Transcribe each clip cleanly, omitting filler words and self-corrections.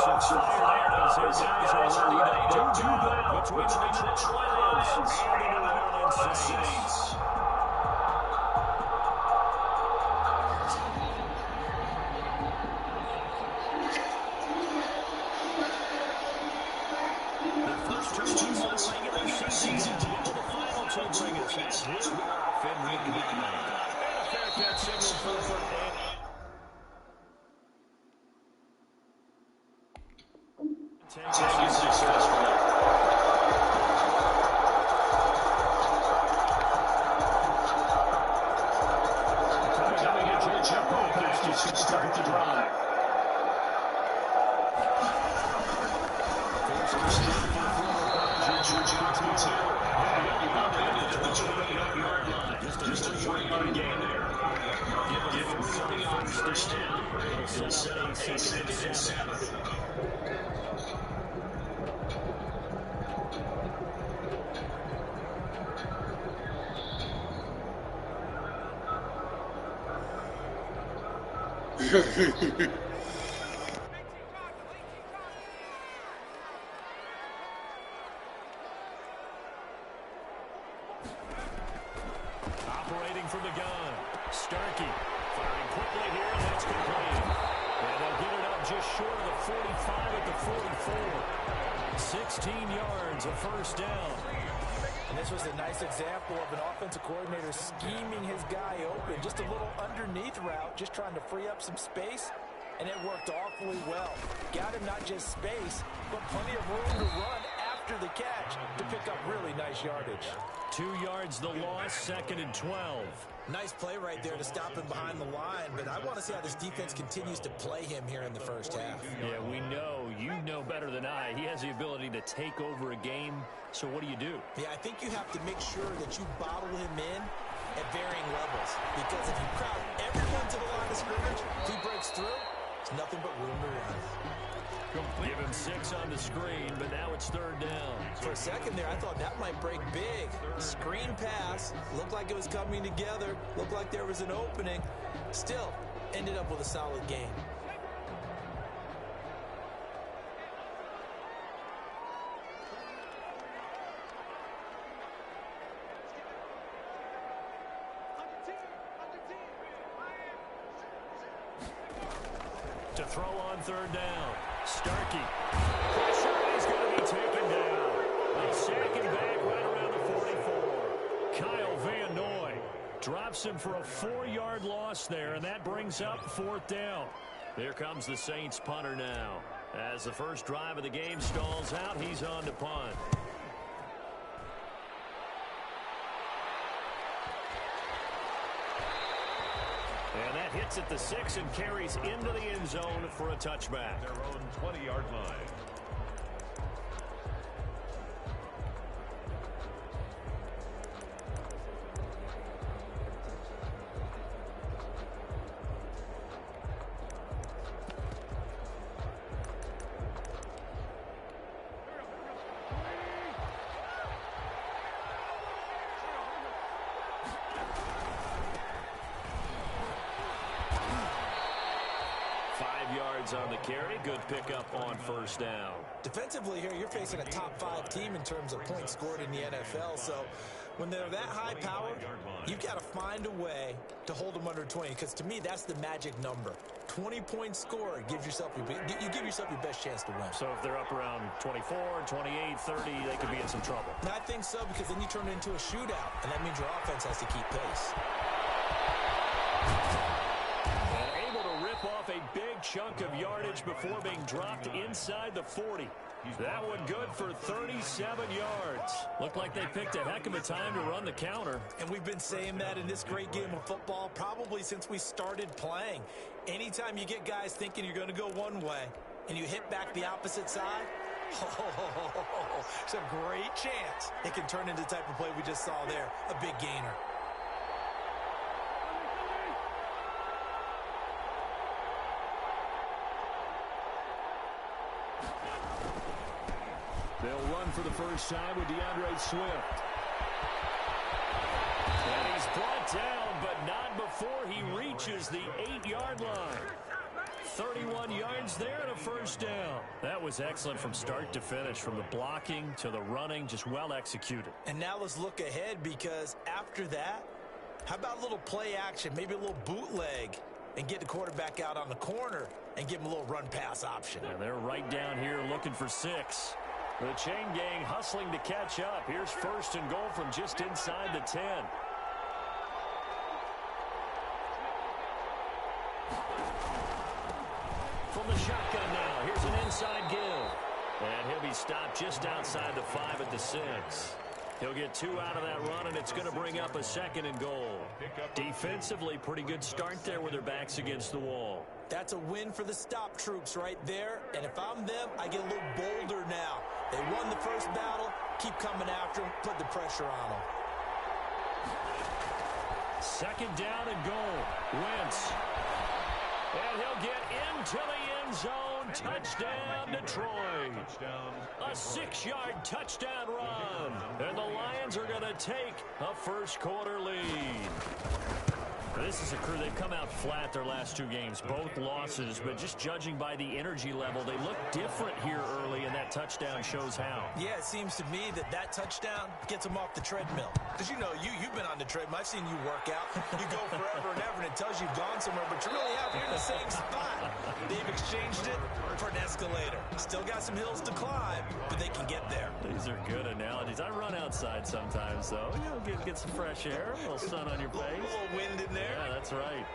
fired as his guys are ready to do battle between the Detroit Lions and the New Orleans Saints. The first 2 months of the regular season will the final two bring us as we are off in week 9. And a fair catch signal for take it successfully. Coming into the tempo package to start the drive. Just a 40-yard gain there. Give him 30 on first down. It'll set up a 2nd and 7. Operating from the gun, Starkey firing quickly here, and that's complete. And they'll get it up just short of the 45 at the 44. 16 yards, a first down. And this was a nice example of an offensive coordinator scheming his guy open. Just a little underneath route, just trying to free up some space, and it worked awfully well. Got him not just space, but plenty of room to run after the catch to pick up really nice yardage. 2 yards the loss, 2nd and 12. Nice play right there to stop him behind the line, but I want to see how this defense continues to play him here in the first half. Yeah, we know. You know better than I. He has the ability to take over a game, so what do you do? Yeah, I think you have to make sure that you bottle him in at varying levels, because if you crowd everyone to the line of scrimmage, if he breaks through, there's nothing but room to run. Give him 6 on the screen, but now it's 3rd down. For a second there, I thought that might break big. Screen pass, looked like it was coming together, looked like there was an opening. Still, ended up with a solid game. To throw on 3rd down. Starkey. Pressure is going to be taken down. They sack him back right around the 44. Kyle Van Noy drops him for a 4-yard loss there, and that brings up 4th down. There comes the Saints punter now. As the first drive of the game stalls out, he's on to punt. And that hits at the 6 and carries into the end zone for a touchback. Their own 20-yard line. On the carry, good pickup on 1st down. Defensively here, you're facing a top 5 team in terms of points scored in the NFL, so when they're that high powered, you've got to find a way to hold them under 20, because to me, that's the magic number. 20 points scored, you give yourself your best chance to win. So if they're up around 24, 28, 30, they could be in some trouble. And I think so, because then you turn it into a shootout, and that means your offense has to keep pace. Off a big chunk of yardage before being dropped inside the 40. That one good for 37 yards. Looked like they picked a heck of a time to run the counter. And we've been saying that in this great game of football probably since we started playing. Anytime you get guys thinking you're going to go one way and you hit back the opposite side, it's a great chance it can turn into the type of play we just saw there, a big gainer. They'll run for the first time with DeAndre Swift. And he's brought down, but not before he reaches the 8-yard line. 31 yards there and a first down. That was excellent from start to finish, from the blocking to the running, just well executed. And now let's look ahead, because after that, how about a little play action, maybe a little bootleg, and get the quarterback out on the corner and give him a little run-pass option. And they're right down here looking for 6. The chain gang hustling to catch up. Here's first and goal from just inside the 10. From the shotgun now, here's an inside give. And he'll be stopped just outside the 5 at the 6. He'll get 2 out of that run, and it's going to bring up a second and goal. Defensively, pretty good start there with their backs against the wall. That's a win for the stop troops right there. And if I'm them, I get a little bolder now. They won the first battle. Keep coming after them. Put the pressure on them. Second down and goal. Wentz. And he'll get into the end zone. Touchdown, Detroit. A 6-yard touchdown run. And the Lions are going to take a first-quarter lead. This is a crew. They've come out flat their last 2 games, both losses, but just judging by the energy level, they look different here early, and that touchdown shows how. Yeah, it seems to me that touchdown gets them off the treadmill. Because, you know, you've been on the treadmill. I've seen you work out. You go forever and ever, and it tells you you've gone somewhere, but you're really out here in the same spot. They've exchanged it for an escalator. Still got some hills to climb, but they can get there. These are good analogies. I run outside sometimes, though. You know, get some fresh air, a little sun on your face. A little wind in there. Yeah, that's right.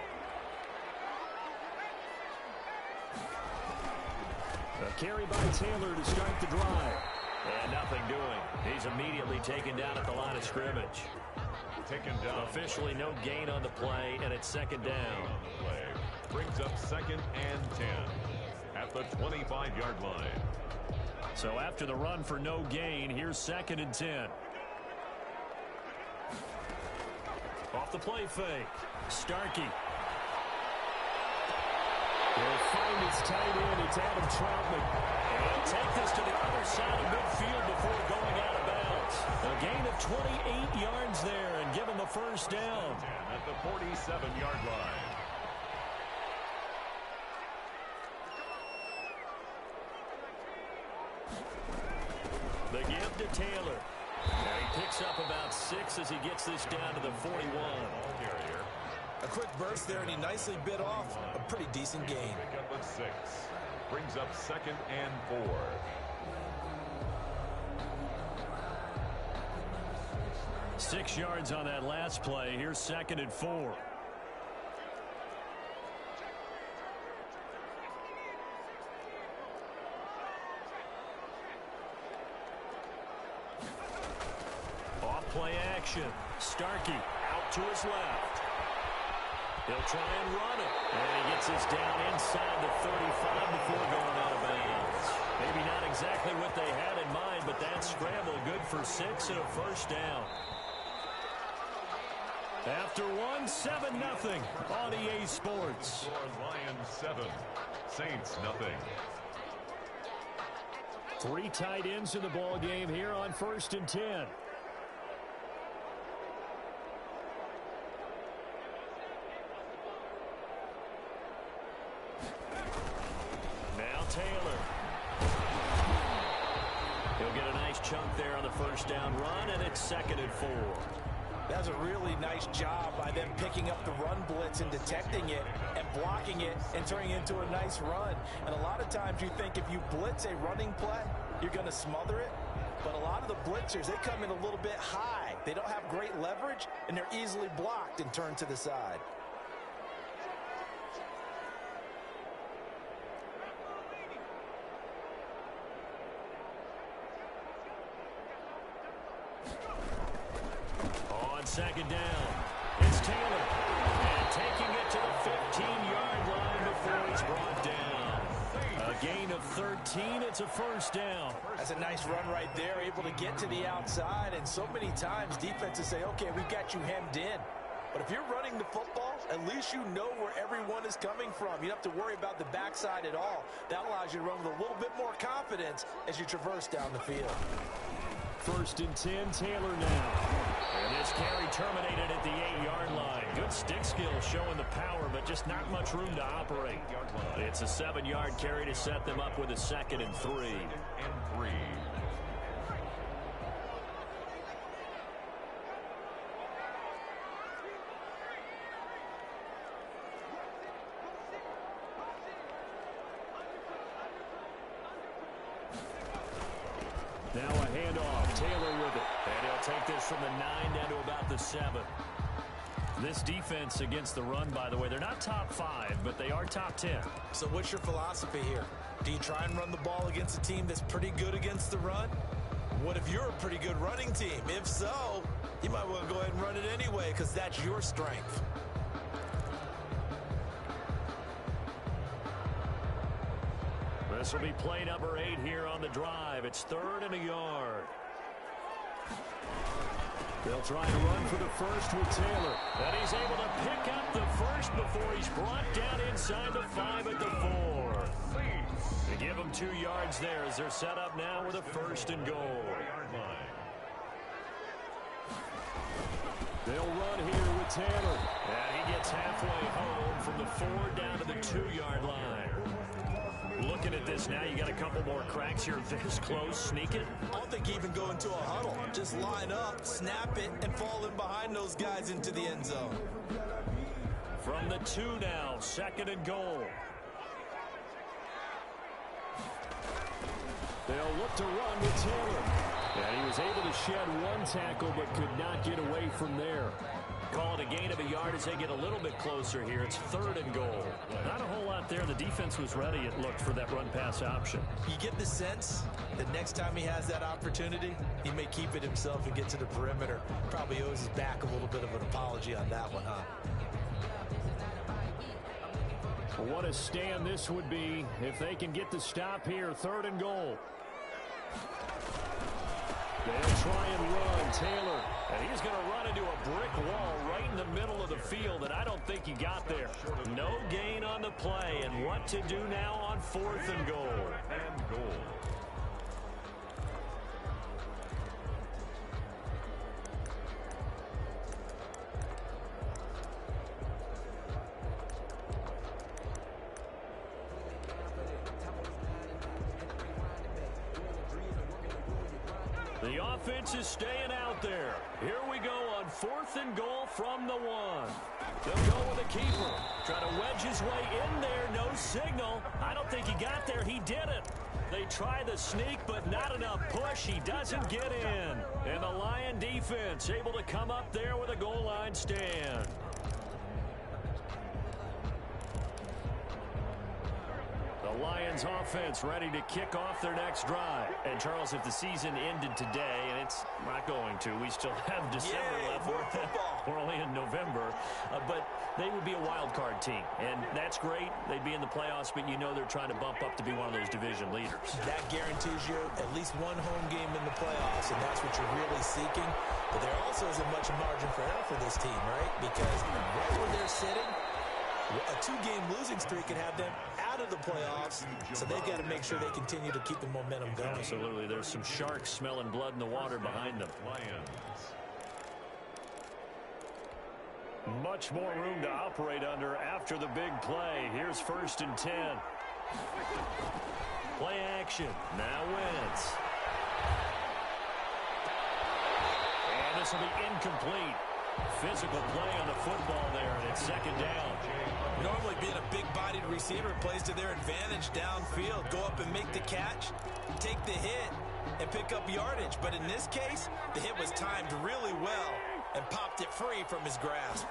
A carry by Taylor to start the drive. And nothing doing. He's immediately taken down at the line of scrimmage. Taken down. Officially no gain on the play, and it's second down. Brings up second and 10 at the 25-yard line. So after the run for no gain, here's second and 10. Off the play fake. Starkey. He'll find his tight end. It's Adam Troutman. And he'll take this to the other side of midfield before going out of bounds. A gain of 28 yards there and give him the first down. At the 47-yard line. The give to Taylor. And he picks up about 6 as he gets this down to the 41. A quick burst there, and he nicely bit off a pretty decent gain. Pick up a 6. Brings up second and 4. Six yards on that last play. Here's second and 4. Off-play action. Starkey out to his left. He'll try and run it. And he gets this down inside the 35 before going out of bounds. Maybe not exactly what they had in mind, but that scramble good for 6 and a first down. After 1, 7-0 on EA Sports. Lions 7, Saints nothing. 3 tight ends in the ball game here on 1st and 10. Now Taylor. He'll get a nice chunk there on the first down run, and it's second and 4. That's a really nice job by them picking up the run blitz and detecting it and blocking it and turning it into a nice run. And a lot of times you think if you blitz a running play, you're going to smother it. But a lot of the blitzers, they come in a little bit high. They don't have great leverage, and they're easily blocked and turned to the side. Second down. It's Taylor. And taking it to the 15-yard line before he's brought down. A gain of 13. It's a first down. That's a nice run right there, able to get to the outside. And so many times defenses say, okay, we've got you hemmed in. But if you're running the football, at least you know where everyone is coming from. You don't have to worry about the backside at all. That allows you to run with a little bit more confidence as you traverse down the field. 1st and 10, Taylor now. And This carry terminated at the 8-yard line. Good stick skill showing the power, but just not much room to operate. It's a 7-yard carry to set them up with a 2nd and 3. Now a handoff. Taylor with it. And he'll take this from the 9 down to about the 7. This defense against the run, by the way, they're not top 5, but they are top 10. So what's your philosophy here? Do you try and run the ball against a team that's pretty good against the run? What if you're a pretty good running team? If so, you might want to go ahead and run it anyway because that's your strength. This will be play number 8 here on the drive. It's 3rd and a yard. They'll try and run for the first with Taylor. And he's able to pick up the first before he's brought down inside the 5 at the 4. They give him 2 yards there as they're set up now with a 1st and goal. They'll run here with Taylor. And he gets halfway home from the 4 down to the 2-yard line. Looking at this now, you got a couple more cracks here this close. Sneak it. I don't think even go into a huddle. Just line up, snap it, and fall in behind those guys into the end zone. From the 2 now, 2nd and goal. They'll look to run with Taylor. And he was able to shed 1 tackle but could not get away from there. Call it a gain of a yard as they get a little bit closer here. It's 3rd and goal. Not a whole lot there. The defense was ready, it looked, for that run-pass option. You get the sense that next time he has that opportunity, he may keep it himself and get to the perimeter. Probably owes his back a little bit of an apology on that one, huh? What a stand this would be if they can get the stop here. 3rd and goal. They'll try and run. Taylor. And he's going to run into a brick wall right in the middle of the field, and I don't think he got there. No gain on the play, and what to do now on 4th and goal. The offense is staying out there. Here we go on 4th and goal from the 1. They'll go with a keeper. Try to wedge his way in there. No signal. I don't think he got there. He didn't. They try the sneak, but not enough push. He doesn't get in. And the Lion defense able to come up there with a goal line stand. The Lions offense ready to kick off their next drive. And Charles, if the season ended today, and it's not going to, we still have December left. We're only in November, but they would be a wild card team, and that's great. They'd be in the playoffs, but you know they're trying to bump up to be one of those division leaders. That guarantees you at least 1 home game in the playoffs, and that's what you're really seeking. But there also isn't much margin for error for this team, right? Because right where they're sitting, a 2-game losing streak could have them out of the playoffs, so they've got to make sure they continue to keep the momentum going. Absolutely. There's some sharks smelling blood in the water behind them. Much more room to operate under after the big play. Here's 1st and 10. Play action. Now Wentz. And this will be incomplete. Physical play on the football there, and it's 2nd down. Normally being a big-bodied receiver plays to their advantage downfield. Go up and make the catch, take the hit, and pick up yardage. But in this case, the hit was timed really well and popped it free from his grasp.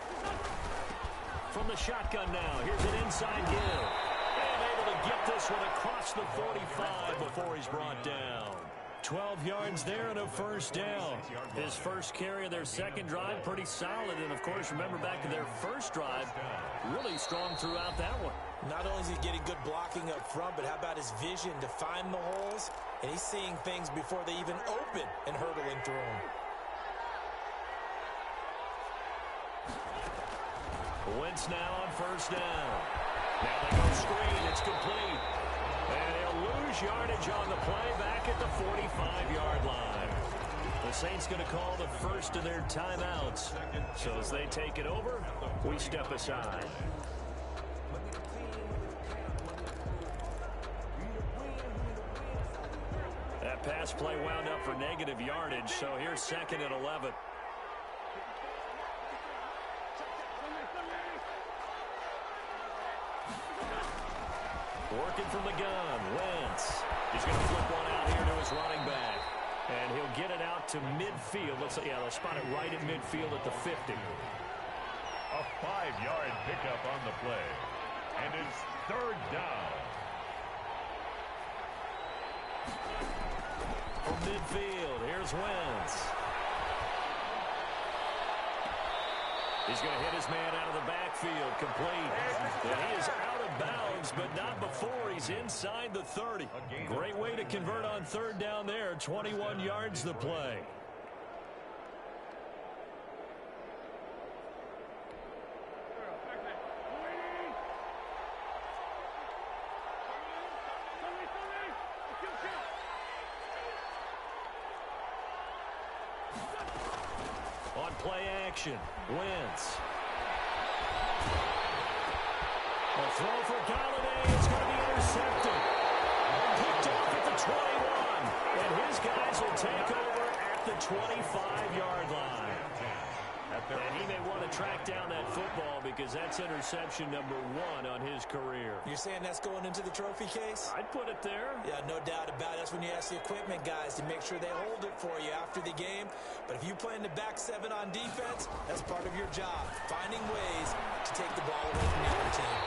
From the shotgun now, here's an inside give. And able to get this one across the 45 before he's brought down. 12 yards there and a 1st down. His first carry of their 2nd drive, pretty solid. And, of course, remember back to their 1st drive, really strong throughout that one. Not only is he getting good blocking up front, but how about his vision to find the holes? And he's seeing things before they even open and hurdling through them. Wentz now on 1st down. Now they go screen. It's complete. And he'll lose yardage on the play back at the 45-yard line. The Saints going to call the first of their timeouts. So as they take it over, we step aside. That pass play wound up for negative yardage, so here's 2nd and 11. Working from the gun, Wentz. He's going to flip one out here to his running back. And he'll get it out to midfield. Looks like, yeah, they'll spot it right at midfield at the 50. A 5-yard pickup on the play. And it's 3rd down. From midfield, here's Wentz. He's going to hit his man out of the backfield, complete. And he is out of bounds, but not before he's inside the 30. Great way to convert on 3rd down there. 21 yards the play. On play action, Wentz. A throw for Galladay. It's going to be intercepted. Picked off at the 21. And his guys will take over at the 25-yard line. And he may want to track down that football because that's interception number 1 on his career. You're saying that's going into the trophy case? I'd put it there. Yeah, no doubt about it. That's when you ask the equipment guys to make sure they hold it for you after the game. But if you play in the back 7 on defense, that's part of your job, finding ways to take the ball away from the other team.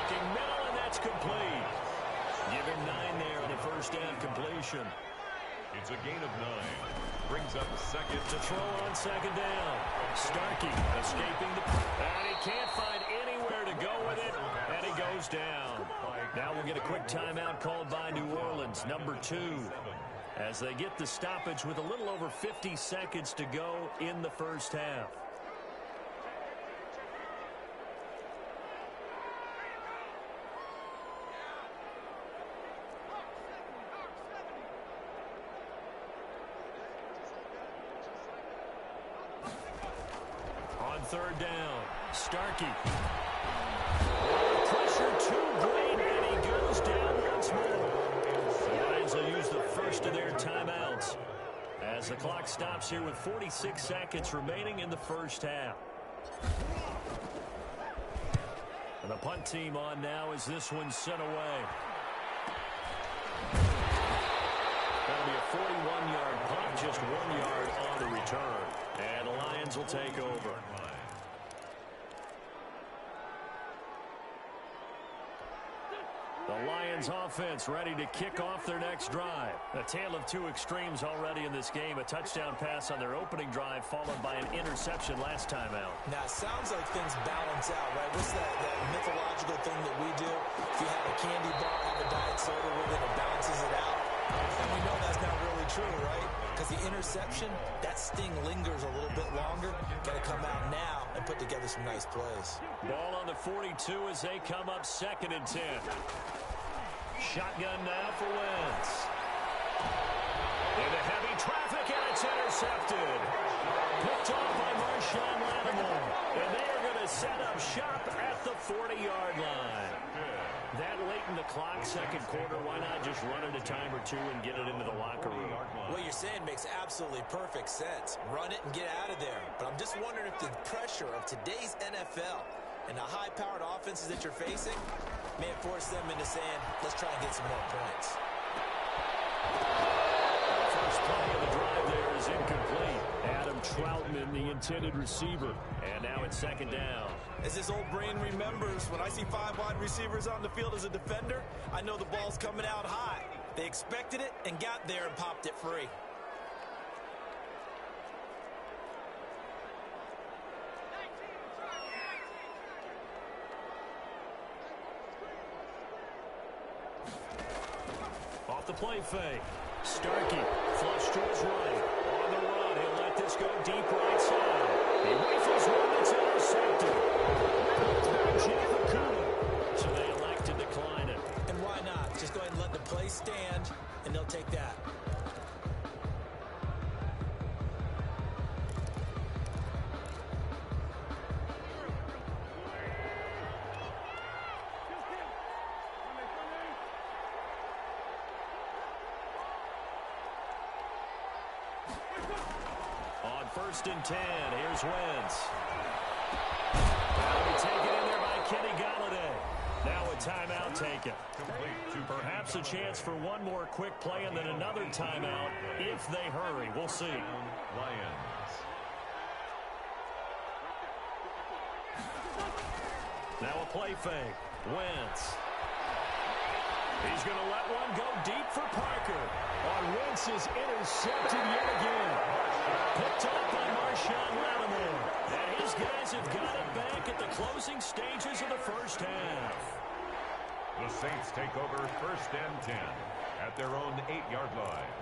Looking middle, and that's complete. Give him 9 there on the first down completion. It's a gain of 9. Brings up 2nd. To throw on 2nd down. Starkey escaping the... And he can't find anywhere to go with it. And he goes down. Now we'll get a quick timeout called by New Orleans, number 2. As they get the stoppage with a little over 50 seconds to go in the first half. On 3rd down, Starkey. Pressure too great, and he goes down once more. The Lions will use the first of their timeouts as the clock stops here with 46 seconds remaining in the first half. And the punt team on now as this one's sent away. That'll be a 41-yard punt, just 1 yard on the return. And the Lions will take over. The Lions offense ready to kick off their next drive. A tale of 2 extremes already in this game. A touchdown pass on their opening drive followed by an interception last time out. Now, it sounds like things balance out, right? What's that mythological thing that we do? If you have a candy bar, have a diet soda with it, it balances it out. And we know that's not really true, right? Because the interception, that sting lingers a little bit longer. Got to come out now and put together some nice plays. Ball on the 42 as they come up 2nd and 10. Shotgun now for Wentz. Into heavy traffic, and it's intercepted. Picked off by Marshawn Lattimore. And they are going to set up shop at the 40-yard line. That late in the clock, 2nd quarter, why not just run it a time or 2 and get it into the locker room? What you're saying makes absolutely perfect sense. Run it and get out of there. But I'm just wondering if the pressure of today's NFL and the high-powered offenses that you're facing may have forced them into saying, let's try and get some more points. The first play of the drive there is incomplete. Adam Troutman, the intended receiver. And now it's 2nd down. As this old brain remembers, when I see 5 wide receivers on the field as a defender, I know the ball's coming out high. They expected it and got there and popped it free. Off the play fake. Starkey, flush to his right. On the run, he'll let this go deep right side. He rifles one that's intercepted. So they elect to decline it. And why not? Just go ahead and let the play stand, and they'll take that. On 1st and 10, here's Wentz. That'll be taken in there by Kenny Galladay. Now a timeout taken. Perhaps a chance for one more quick play and then another timeout if they hurry. We'll see. Lions. Now a play fake. Wentz. He's going to let one go deep for Parker. Wentz is intercepted yet again. Picked up by Marshawn Lattimore. And his guys have got it back at the closing stages of the first half. The Saints take over 1st and 10 at their own 8-yard line.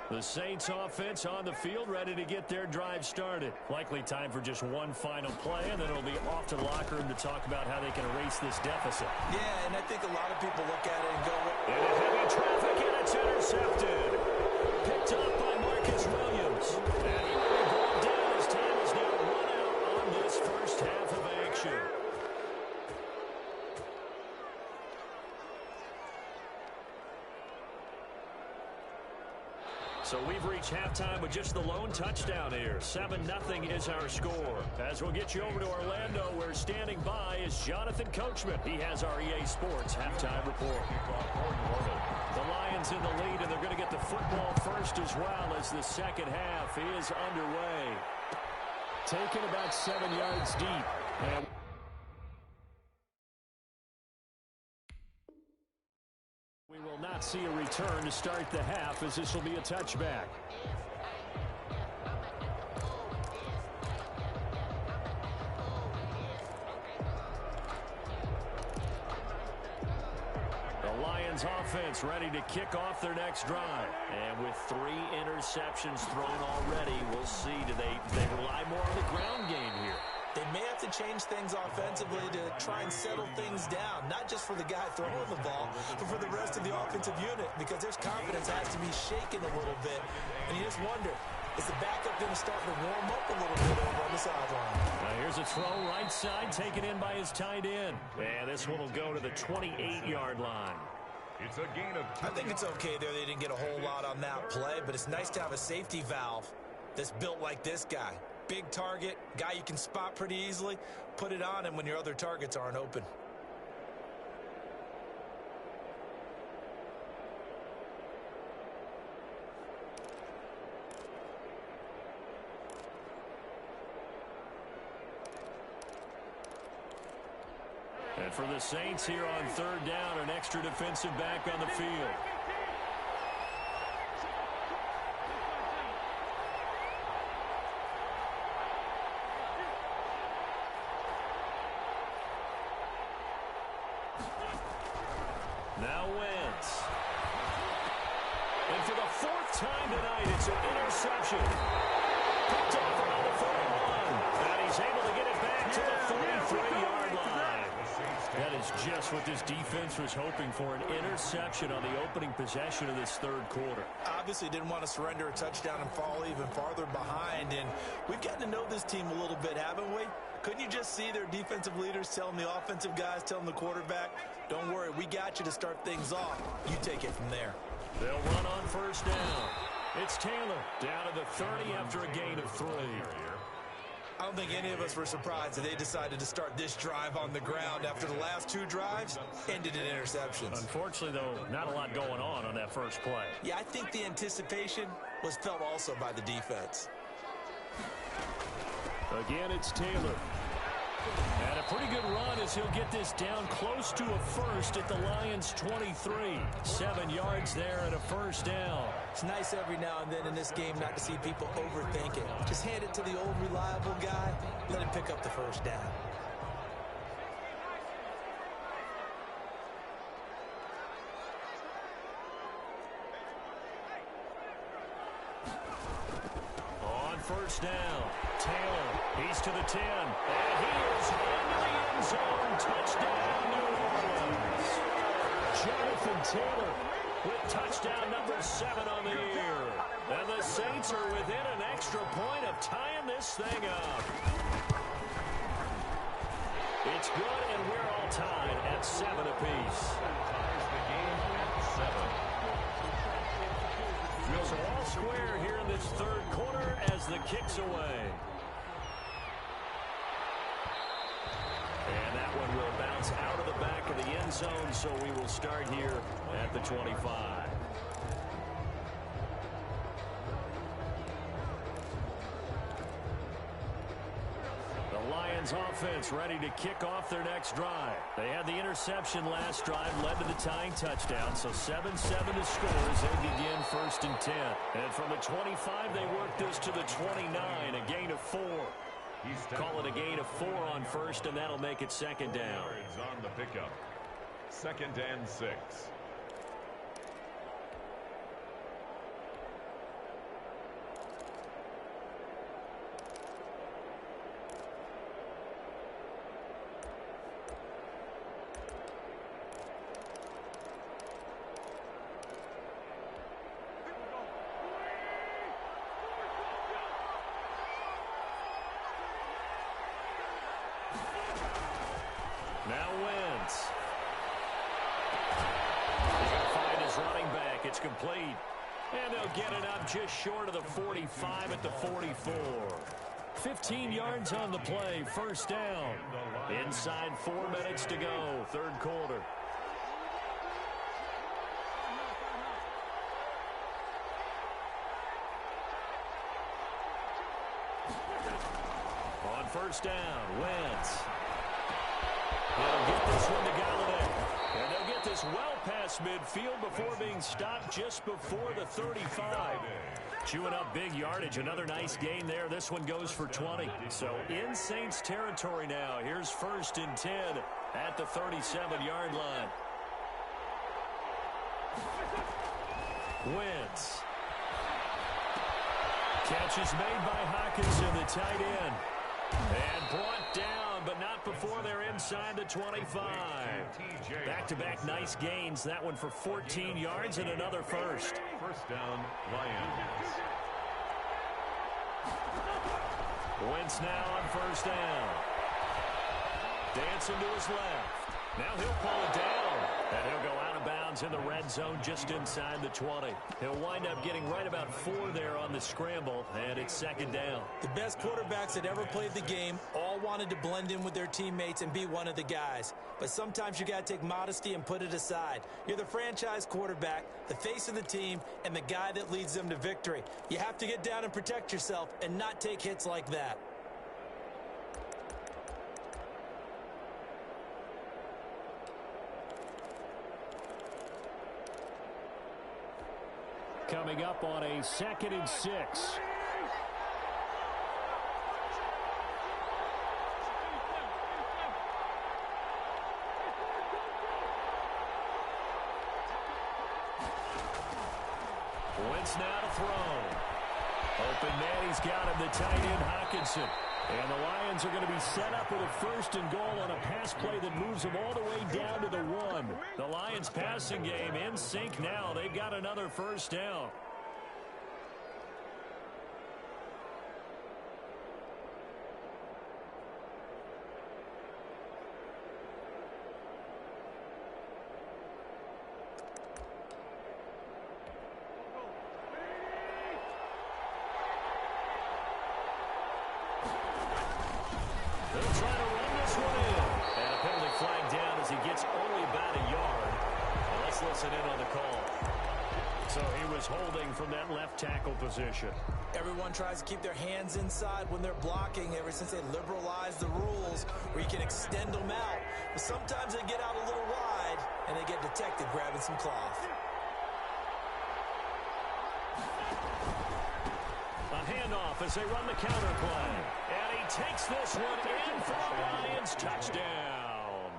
The Saints offense on the field, ready to get their drive started. Likely time for just one final play, and then it'll be off to the locker room to talk about how they can erase this deficit. Yeah, and I think a lot of people look at it and go, into heavy traffic, and it's intercepted. Picked up by Marcus Williams. And he will be brought down as time is now run out on this first half of action. So we've reached halftime with just the lone touchdown here. 7-0 is our score. As we'll get you over to Orlando, where standing by is Jonathan Coachman. He has our EA Sports halftime report. The Lions in the lead, and they're going to get the football first as well as the second half is underway. Taken about 7 yards deep. And we will not see a return to start the half, as this will be a touchback. The Lions offense ready to kick off their next drive. And with 3 interceptions thrown already, we'll see. Do they rely more on the ground game here? They may have to change things offensively to try and settle things down, not just for the guy throwing the ball, but for the rest of the offensive unit, because their confidence has to be shaken a little bit. And you just wonder, is the backup going to start to warm up a little bit over on the sideline? Now here's a throw right side, taken in by his tight end. And this one will go to the 28-yard line. It's a gain of 2. I think it's okay there. They didn't get a whole lot on that play, but it's nice to have a safety valve that's built like this guy. Big target, guy you can spot pretty easily. Put it on him when your other targets aren't open. And for the Saints here on 3rd down, an extra defensive back on the field. Now Wentz. And for the 4th time tonight, it's an interception. Picked off around the 41. And he's able to get it back to the 43-yard line. That is just what this defense was hoping for, an interception on the opening possession of this 3rd quarter. Obviously didn't want to surrender a touchdown and fall even farther behind, and we've gotten to know this team a little bit, haven't we? Couldn't you just see their defensive leaders telling the offensive guys, telling the quarterback, don't worry, we got you to start things off. You take it from there. They'll run on 1st down. It's Taylor down to the 30 after a gain of 3. I don't think any of us were surprised that they decided to start this drive on the ground after the last 2 drives ended in interceptions. Unfortunately, though, not a lot going on that first play. Yeah, I think the anticipation was felt also by the defense. Again, it's Taylor. And a pretty good run as he'll get this down close to a first at the Lions' 23. 7 yards there and a 1st down. It's nice every now and then in this game not to see people overthink it. Just hand it to the old reliable guy, let him pick up the 1st down. On 1st down, Taylor, he's to the 10, and he is into the end zone. Touchdown, New Orleans. Jonathan Taylor with touchdown number 7 on the year. And the Saints are within an extra point of tying this thing up. It's good, and we're all tied at 7 apiece. Ties the game at 7. So all square here in this third quarter as the kick's away. And that one will bounce out of the back of the end zone, so we will start here at the 25. Lions offense ready to kick off their next drive. They had the interception last drive, led to the tying touchdown, so 7-7 to score as they begin 1st and 10. And from the 25, they work this to the 29, a gain of 4. Call it a gain of 4 on 1st, and that'll make it 2nd down. On the pickup. 2nd and 6. Now Wentz. He's going to find his running back. It's complete. And they'll get it up just short of the 45 at the 44. 15 yards on the play. 1st down. Inside 4 minutes to go. 3rd quarter. On 1st down, Wentz. They'll get this one to Galladay. And they'll get this well past midfield before being stopped just before the 35. Chewing up big yardage. Another nice gain there. This one goes for 20. So in Saints territory now. Here's 1st and 10 at the 37-yard line. Wentz. Catch is made by Hawkinson, the tight end. And brought down, but not before they're inside the 25. Back-to-back nice gains. That one for 14 yards and another 1st. 1st down, Lions. Wentz now on 1st down. Dancing to his left. Now he'll pull it down. And he'll go out of bounds in the red zone just inside the 20. He'll wind up getting right about 4 there on the scramble, and it's 2nd down. The best quarterbacks that ever played the game all wanted to blend in with their teammates and be one of the guys. But sometimes you got to take modesty and put it aside. You're the franchise quarterback, the face of the team, and the guy that leads them to victory. You have to get down and protect yourself and not take hits like that. Coming up on a 2nd and 6. Wentz now to throw. Open man, he's got him, the tight end Hawkinson. And the Lions are going to be set up with a 1st and goal on a pass play that moves them all the way down to the 1. The Lions passing game in sync now. They've got another 1st down. They'll try to run this one in. And a penalty flag down as he gets only about a yard. Well, let's listen in on the call. So he was holding from that left tackle position. Everyone tries to keep their hands inside when they're blocking ever since they liberalized the rules where you can extend them out. But sometimes they get out a little wide and they get detected grabbing some cloth. A handoff as they run the counter play. And he takes this one in for the Lions touchdown.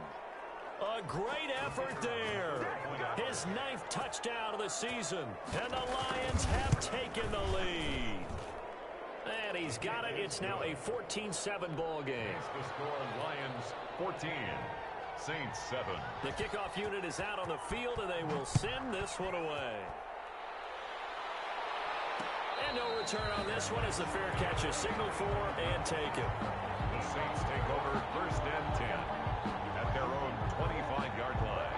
A great effort there. His 9th touchdown of the season. And the Lions have taken the lead. And he's got it. It's now a 14-7 ball game. The score, Lions 14, Saints 7. The kickoff unit is out on the field, and they will send this one away. And no return on this one as the fair catch is signaled for and taken. Saints take over 1st and 10 at their own 25-yard line.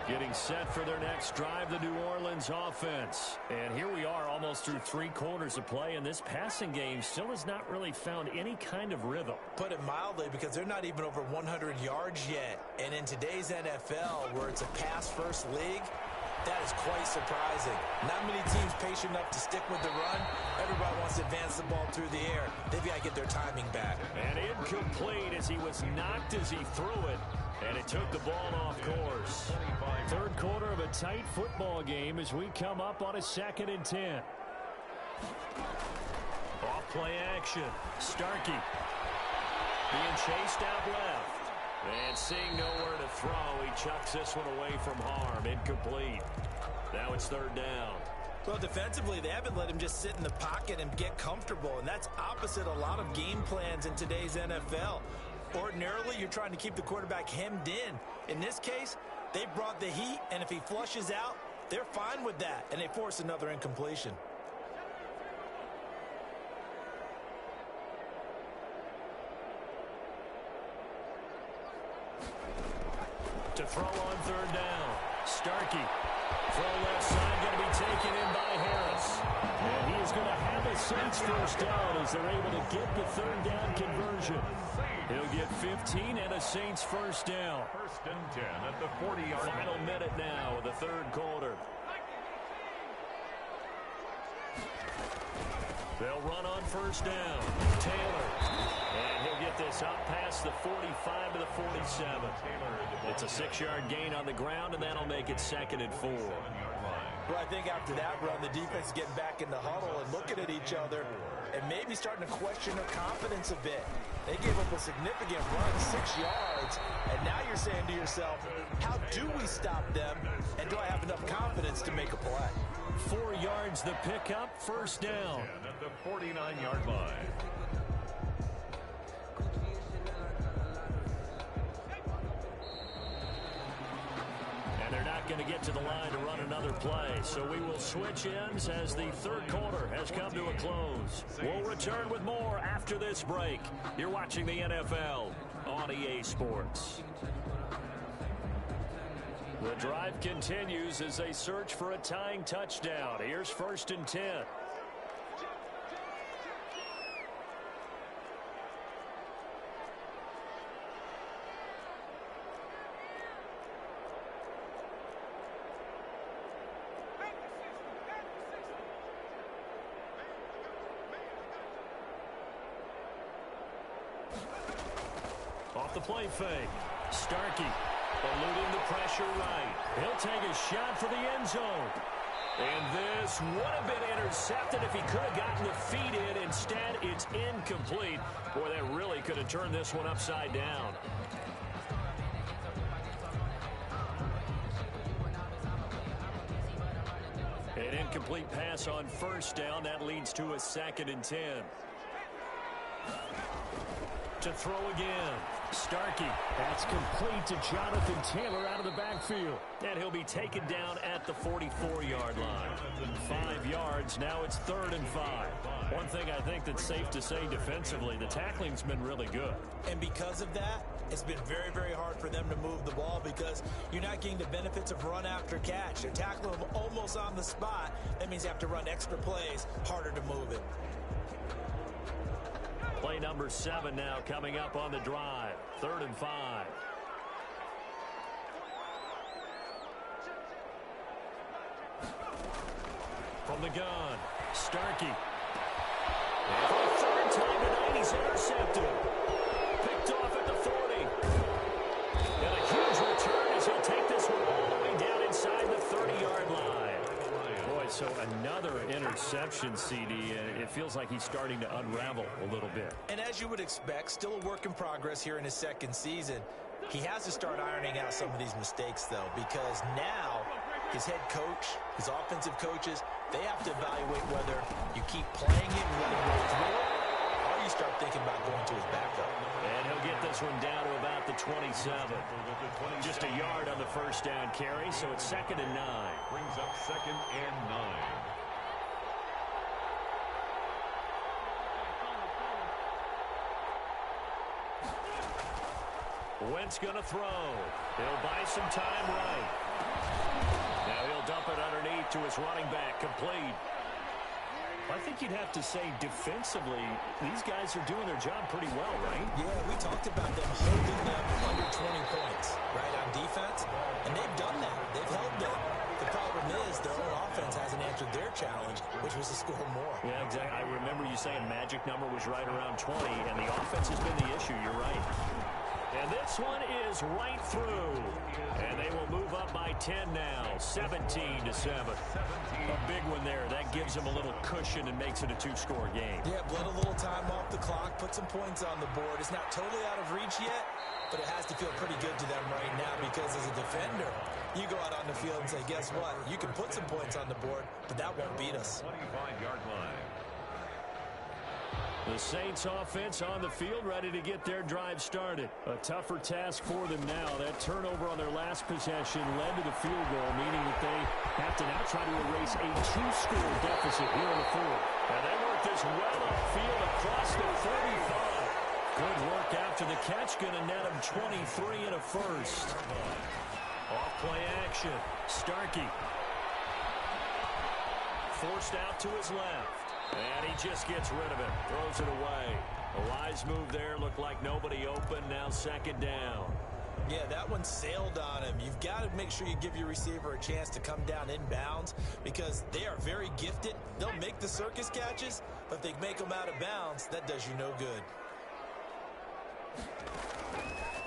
Getting set for their next drive, the New Orleans offense. And here we are almost through 3 quarters of play, and this passing game still has not really found any kind of rhythm. Put it mildly, because they're not even over 100 yards yet. And in today's NFL, where it's a pass-first league, that is quite surprising. Not many teams patient enough to stick with the run. Everybody wants to advance the ball through the air. They've got to get their timing back. And incomplete as he was knocked as he threw it. And it took the ball off course. 3rd quarter of a tight football game as we come up on a 2nd and 10. Off play action. Starkey being chased out left. And seeing nowhere to throw, he chucks this one away from harm. Incomplete. Now it's 3rd down. Well, defensively, they haven't let him just sit in the pocket and get comfortable, and that's opposite a lot of game plans in today's NFL. Ordinarily, you're trying to keep the quarterback hemmed in. In this case, they brought the heat, and if he flushes out, they're fine with that, and they force another incompletion. To throw on 3rd down. Starkey. Throw left side, going to be taken in by Harris. And he is going to have a Saints 1st down as they're able to get the 3rd down conversion. He'll get 15 and a Saints 1st down. 1st and 10 at the 40-yard line. Final minute now of the 3rd quarter. They'll run on 1st down. Taylor. And he'll get this up past the 45 to the 47. It's a 6-yard gain on the ground, and that'll make it 2nd and 4. Well, I think after that run, the defense is getting back in the huddle and looking at each other and maybe starting to question their confidence a bit. They gave up a significant run, 6 yards, and now you're saying to yourself, how do we stop them, and do I have enough confidence to make a play? 4 yards the pickup, 1st down. At the 49-yard line. And they're not going to get to the line to run another play, so we will switch ends as the 3rd quarter has come to a close. We'll return with more after this break. You're watching the NFL on EA Sports. The drive continues as they search for a tying touchdown. Here's 1st and 10. Off the play fake. Starkey eluding the pressure right. He'll take a shot for the end zone. And this would have been intercepted if he could have gotten the feet in. Instead, it's incomplete. Boy, that really could have turned this one upside down. An incomplete pass on 1st down. That leads to a 2nd and 10. To throw again. Starkey. That's complete to Jonathan Taylor out of the backfield. And he'll be taken down at the 44-yard line. 5 yards. Now it's 3rd and 5. One thing I think that's safe to say defensively, the tackling's been really good. And because of that, it's been very, very hard for them to move the ball because you're not getting the benefits of run after catch. They're tackling them almost on the spot. That means you have to run extra plays, harder to move it. Play number 7 now coming up on the drive. 3rd and 5. From the gun, Starkey. And for the 3rd time tonight, he's intercepted. Picked off at the 40. And a huge return as he'll take this one all the way down inside the 30-yard line. Boy, so another interception, CD. It feels like he's starting to unravel a little bit. And as you would expect, still a work in progress here in his 2nd season. He has to start ironing out some of these mistakes, though, because now his head coach, his offensive coaches, they have to evaluate whether you keep playing it and letting him through it, or you start thinking about going to his backup. And he'll get this one down to about the 27. Just a yard on the 1st down carry, so it's 2nd and 9. Brings up 2nd and 9. Wentz going to throw. He'll buy some time right. Now he'll dump it underneath to his running back. Complete. I think you'd have to say defensively, these guys are doing their job pretty well, right? Yeah, we talked about them holding them under 20 points, right, on defense. And they've done that. They've held them. The problem is their own offense hasn't answered their challenge, which was to score more. Yeah, exactly. I remember you saying magic number was right around 20, and the offense has been the issue. You're right. And this one is right through. And they will move up by 10 now, 17-7. A big one there. That gives them a little cushion and makes it a two-score game. Yeah, bled a little time off the clock, put some points on the board. It's not totally out of reach yet, but it has to feel pretty good to them right now because as a defender, you go out on the field and say, guess what? You can put some points on the board, but that won't beat us. 25-yard line. The Saints offense on the field, ready to get their drive started. A tougher task for them now. That turnover on their last possession led to the field goal, meaning that they have to now try to erase a two-score deficit here in the fourth. And they work this well upfield across the 35. Good work after the catch, going to net him 23 and a first. Off play action. Starkey. Forced out to his left. And he just gets rid of it. Throws it away. A wise move there. Looked like nobody open. Now second down. Yeah, that one sailed on him. You've got to make sure you give your receiver a chance to come down inbounds because they are very gifted. They'll make the circus catches, but if they make them out of bounds, that does you no good.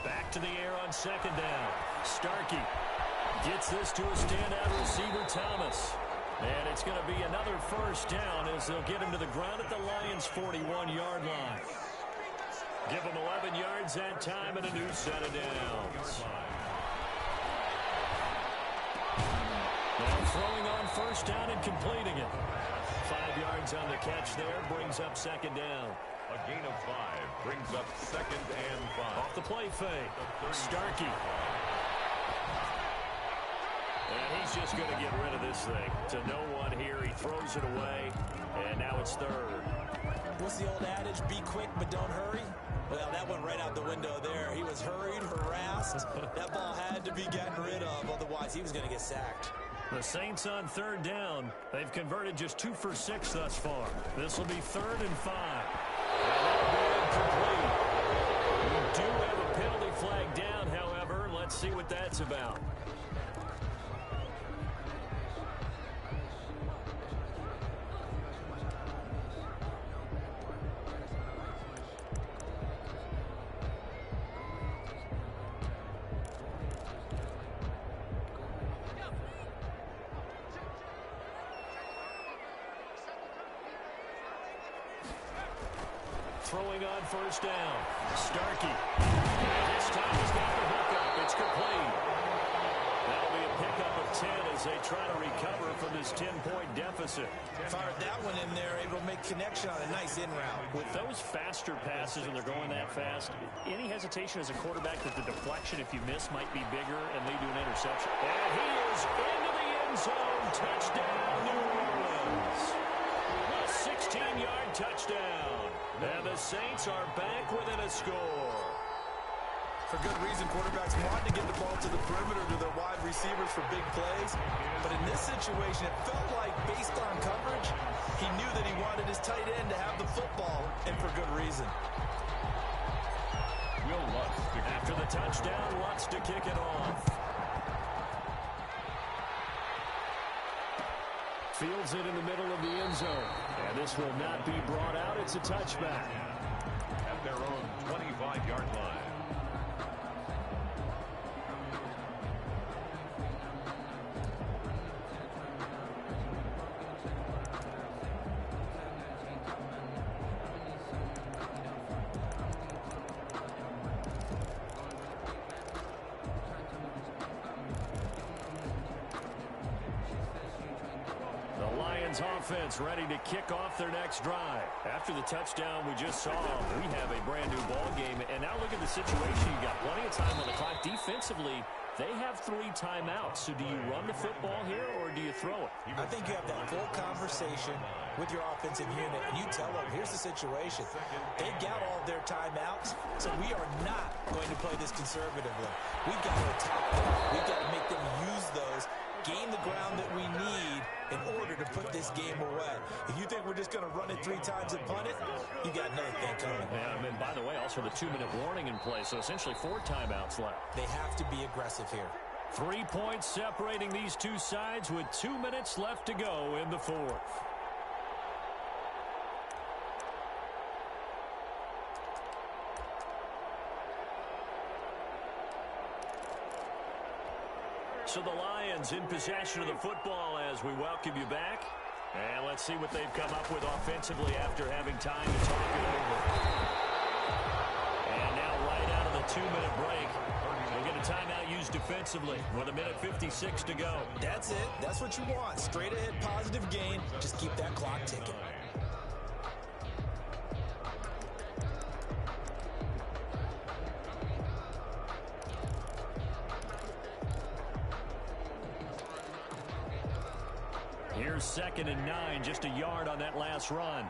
Back to the air on second down. Starkey gets this to a standout receiver, Thomas. And it's going to be another first down as they'll get him to the ground at the Lions' 41-yard line. Give him 11 yards that time and a new set of downs. Now throwing on first down and completing it. 5 yards on the catch there brings up second down. A gain of 5 brings up second and 5. Off the play fake. Starkey. And he's just going to get rid of this thing. To no one here. He throws it away. And now it's third. What's the old adage? Be quick, but don't hurry. Well, that went right out the window there. He was hurried, harassed. That ball had to be gotten rid of. Otherwise, he was going to get sacked. The Saints on third down. They've converted just 2 for 6 thus far. This will be 3rd and 5. And that'll be incomplete. We do have a penalty flag down, however. Let's see what that's about. Throwing on first down. Starkey. And this time he's got the hookup. It's complete. That'll be a pickup of 10 as they try to recover from this 10-point deficit. Fired that one in there, able to make connection on a nice in route. With those faster passes when they're going that fast, any hesitation as a quarterback that the deflection, if you miss, might be bigger and lead to an interception. And he is into the end zone. Touchdown, New Orleans. A 16-yard touchdown. And the Saints are back within a score. For good reason, quarterbacks want to get the ball to the perimeter to their wide receivers for big plays. But in this situation, it felt like, based on coverage, he knew that he wanted his tight end to have the football, and for good reason. Will Lutz After the touchdown, Lutz to kick it off. Fields it in the middle of the end zone. And this will not be brought out. It's a touchback. at their own 25-yard line. Lions offense ready to kick off their next drive. After the touchdown we just saw, we have a brand new ball game. And now look at the situation. You got plenty of time on the clock. Defensively, they have 3 timeouts. So do you run the football here or do you throw it? I think you have that full conversation with your offensive unit, and you tell them, here's the situation. They got all of their timeouts, so we are not going to play this conservatively. We've got to attack them. We've got to make them use those, gain the ground that we need in order to put this game away. If you think we're just going to run it 3 times and punt it, you got another thing coming. Yeah, and by the way, also the 2-minute warning in play, so essentially 4 timeouts left. They have to be aggressive here. 3 points separating these two sides with 2 minutes left to go in the fourth. So the Lions in possession of the football as we welcome you back. And let's see what they've come up with offensively after having time to talk it over. And now right out of the 2-minute break, we'll get a timeout used defensively with 1:56 to go. That's it. That's what you want. Straight ahead positive gain. Just keep that clock ticking. Here's 2nd and 9, just a yard on that last run.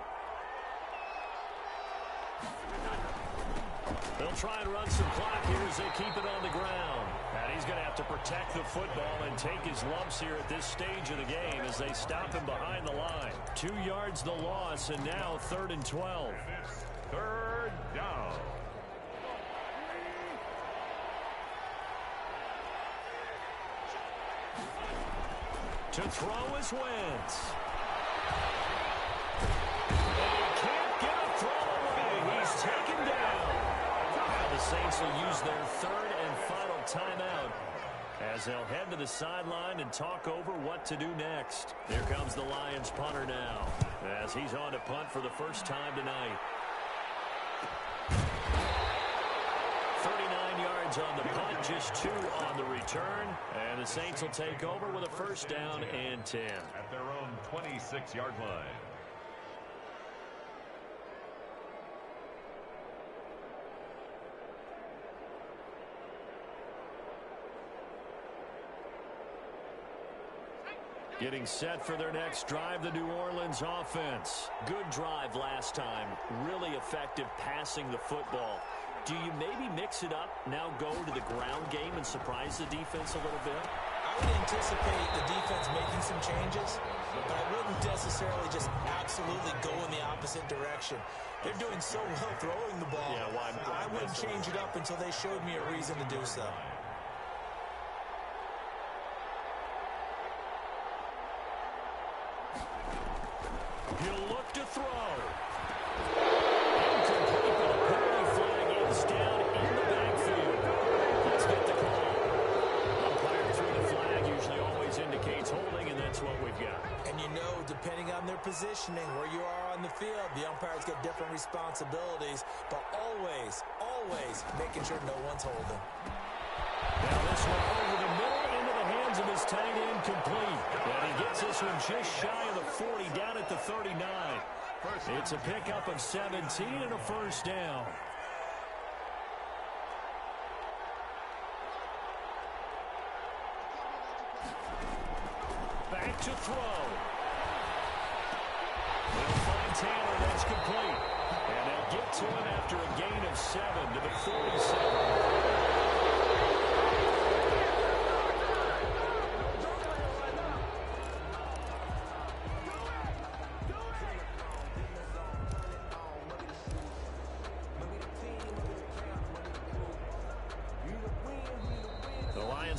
They'll try and run some clock here as they keep it on the ground. And he's going to have to protect the football and take his lumps here at this stage of the game as they stop him behind the line. 2 yards the loss, and now 3rd and 12. And it's 3rd down. To throw is Wentz. And he can't get a throw away. He's taken down. Now the Saints will use their 3rd and final timeout as they'll head to the sideline and talk over what to do next. Here comes the Lions punter now as he's on to punt for the first time tonight. 39 yards on the punt, just 2 on the return. And the Saints will take over with a 1st down and 10. At their own 26-yard line. Getting set for their next drive, the New Orleans offense. Good drive last time. Really effective passing the football. Do you maybe mix it up, now go to the ground game and surprise the defense a little bit? I would anticipate the defense making some changes, but I wouldn't necessarily just absolutely go in the opposite direction. They're doing so well throwing the ball. Yeah, well, I wouldn't change it up until they showed me a reason to do so. He'll look to throw. Incomplete, but a penalty flag is down in the backfield. Let's get the call. Umpire threw the flag, usually always indicates holding, and that's what we've got. And you know, depending on their positioning, where you are on the field, the umpires get different responsibilities, but always, always making sure no one's holding. Now this one over the middle into the hands of his tight end, complete. And he gets this one just shy of the 40, down at the 39. It's a pickup of 17 and a 1st down. Back to throw. They'll find Taylor, that's complete. And they'll get to him after a gain of 7 to the 47.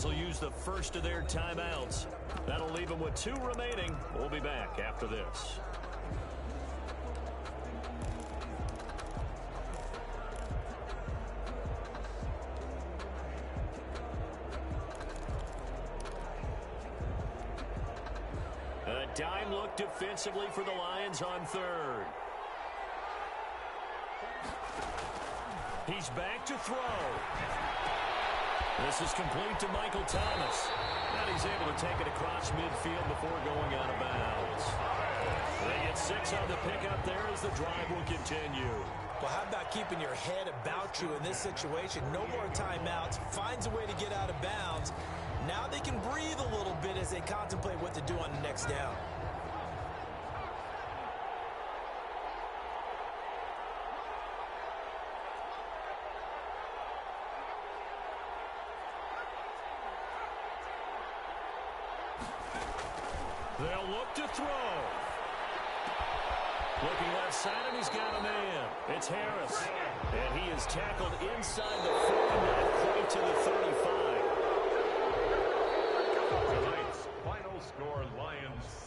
Will use the first of their timeouts. That'll leave them with 2 remaining. We'll be back after this. A dime look defensively for the Lions on 3rd. He's back to throw. This is complete to Michael Thomas. And he's able to take it across midfield before going out of bounds. They get 6 on the pickup there as the drive will continue. Well, how about keeping your head about you in this situation? No more timeouts. Finds a way to get out of bounds. Now they can breathe a little bit as they contemplate what to do on the next down. They'll look to throw. Looking left side, and he's got a man. It's Harris. And he is tackled inside the 40, not quite to the